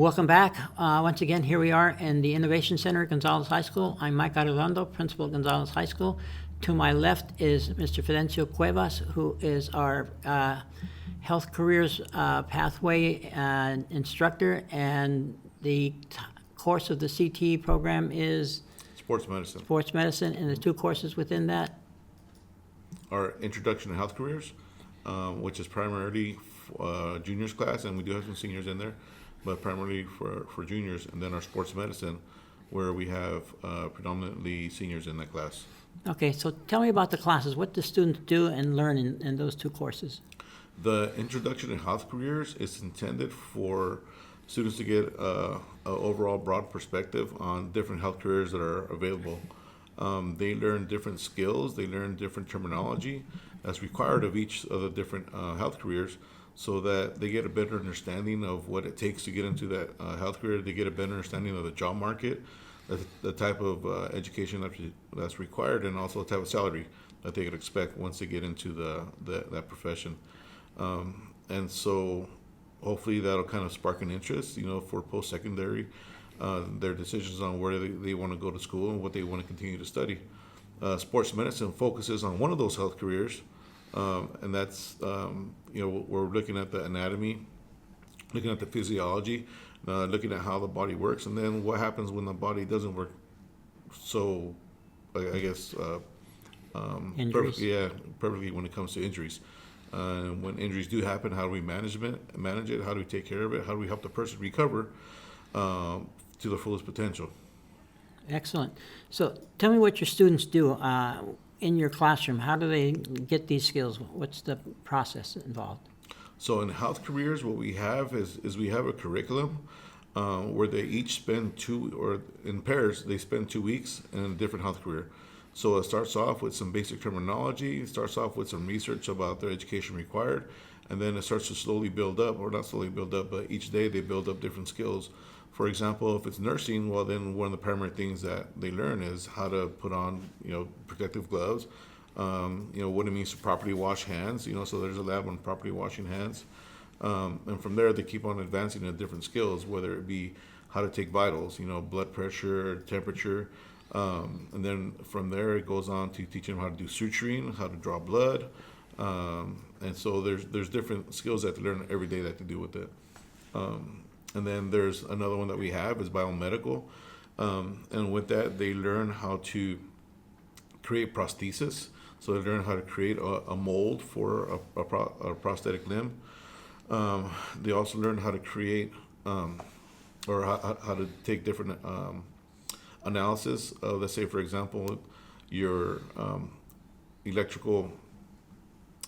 Welcome back. Once again, here we are in the Innovation Center at Gonzales High School. I'm Mike Arredondo, principal at Gonzales High School. To my left is Mr. Fidencio Cuevas, who is our health careers pathway instructor, and the course of the CTE program is Sports medicine. sports medicine, and the two courses within that. Our introduction to health careers, which is primarily juniors class, and we do have some seniors in there, but primarily for juniors, and then our sports medicine, where we have predominantly seniors in that class. Okay, so tell me about the classes. What do students do and learn in those two courses? The introduction to health careers is intended for students to get a overall broad perspective on different health careers that are available. They learn different skills, they learn different terminology that's required of each of the different health careers, so that they get a better understanding of what it takes to get into that health career. They get a better understanding of the job market, the type of education that's required, and also the type of salary that they could expect once they get into that profession. And so hopefully that'll kind of spark an interest, for post-secondary, their decisions on where they want to go to school and what they want to continue to study. Sports medicine focuses on one of those health careers, and that's, we're looking at the anatomy, looking at the physiology, looking at how the body works, and then what happens when the body doesn't work. So, I guess, Injuries. perfectly when it comes to injuries. When injuries do happen, how do we manage it? How do we take care of it? How do we help the person recover to their fullest potential? Excellent. So tell me what your students do in your classroom. How do they get these skills? What's the process involved? So in health careers, what we have is we have a curriculum where they each spend in pairs, they spend 2 weeks in a different health career. So it starts off with some basic terminology, it starts off with some research about their education required, and then it starts to slowly build up, or not slowly build up, but each day they build up different skills. For example, if it's nursing, well, then one of the primary things that they learn is how to put on, protective gloves, what it means to properly wash hands, so there's a lab on properly washing hands. And from there, they keep on advancing in different skills, whether it be how to take vitals, blood pressure, temperature. And then from there, it goes on to teaching them how to do suturing, how to draw blood. And so there's different skills that they learn every day that to do with it. And then there's another one that we have is biomedical. And with that, they learn how to create prosthesis. So they learn how to create a mold for a prosthetic limb. They also learn how to create or how to take different analysis of, let's say, for example, your electrical,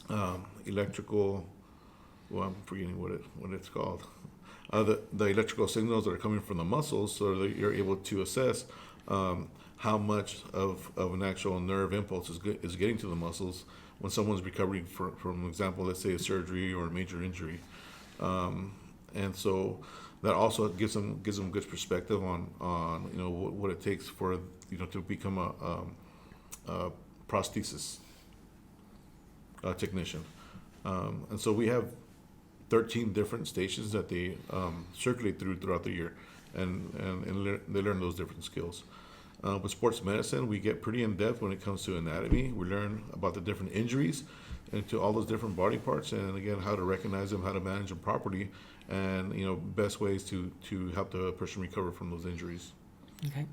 well, I'm forgetting what it's called. The electrical signals that are coming from the muscles, so that you're able to assess how much of an actual nerve impulse is getting to the muscles when someone's recovering from example, let's say a surgery or a major injury. And so that also gives them good perspective on what it takes for to become a prosthesis technician. And so we have 13 different stations that they circulate throughout the year, and they learn those different skills. With sports medicine, we get pretty in depth when it comes to anatomy. We learn about the different injuries and to all those different body parts, and again, how to recognize them, how to manage them properly, and best ways to help the person recover from those injuries. Okay.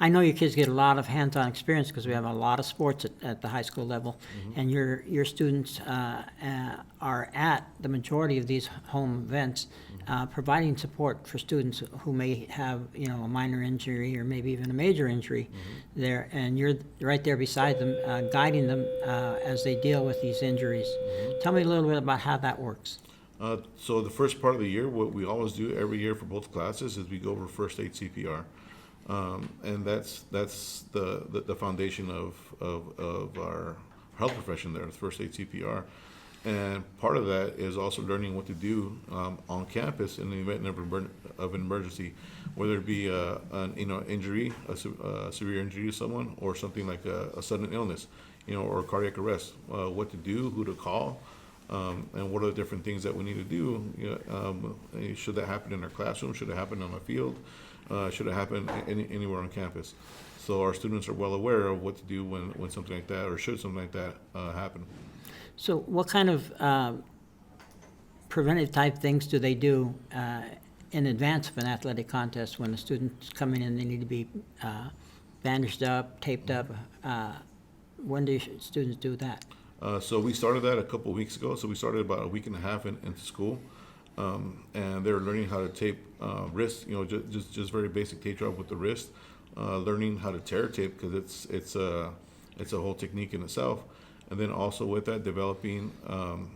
I know your kids get a lot of hands-on experience because we have a lot of sports at the high school level, and your students are at the majority of these home events, providing support for students who may have a minor injury or maybe even a major injury there, and you're right there beside them, guiding them as they deal with these injuries. Tell me a little bit about how that works. So the first part of the year, what we always do every year for both classes is we go over first aid CPR. And that's the foundation of our health profession there, first aid CPR. And part of that is also learning what to do on campus in the event of an emergency, whether it be an injury, a severe injury to someone, or something like a sudden illness, or cardiac arrest. What to do, who to call, and what are the different things that we need to do. Should that happen in our classroom? Should it happen on a field? Should it happen anywhere on campus? So our students are well aware of what to do when something like that, or should something like that happen. So what kind of preventive type things do they do in advance of an athletic contest when the students come in and they need to be bandaged up, taped up? When do students do that? So we started that a couple of weeks ago. So we started about a week and a half into school, and they're learning how to tape wrists. Just very basic tape job with the wrist. Learning how to tear tape, because it's a whole technique in itself. And then also with that, developing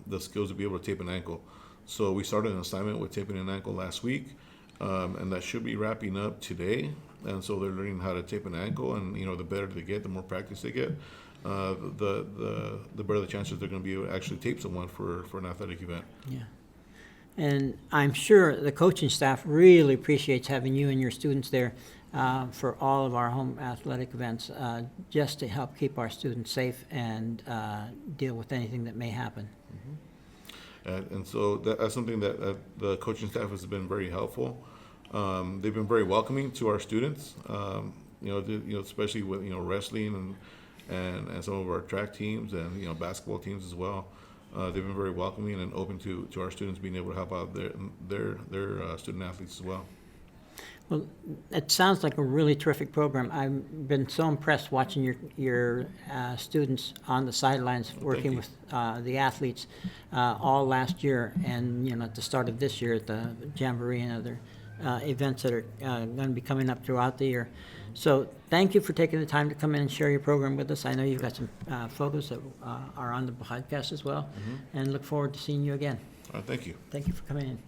the skills to be able to tape an ankle. So we started an assignment with taping an ankle last week, and that should be wrapping up today. And so they're learning how to tape an ankle, and the better they get, the more practice they get, the better the chances they're going to be able to actually tape someone for an athletic event. Yeah. And I'm sure the coaching staff really appreciates having you and your students there for all of our home athletic events, just to help keep our students safe and deal with anything that may happen. And so that's something that the coaching staff has been very helpful. They've been very welcoming to our students, especially with wrestling and some of our track teams and basketball teams as well. They've been very welcoming and open to our students being able to help out their student athletes as well. Well, it sounds like a really terrific program. I've been so impressed watching your students on the sidelines working with the athletes all last year, and at the start of this year at the Jamboree and other events that are going to be coming up throughout the year. So thank you for taking the time to come in and share your program with us. I know you've got some photos that are on the podcast as well, and look forward to seeing you again. Thank you. Thank you for coming in.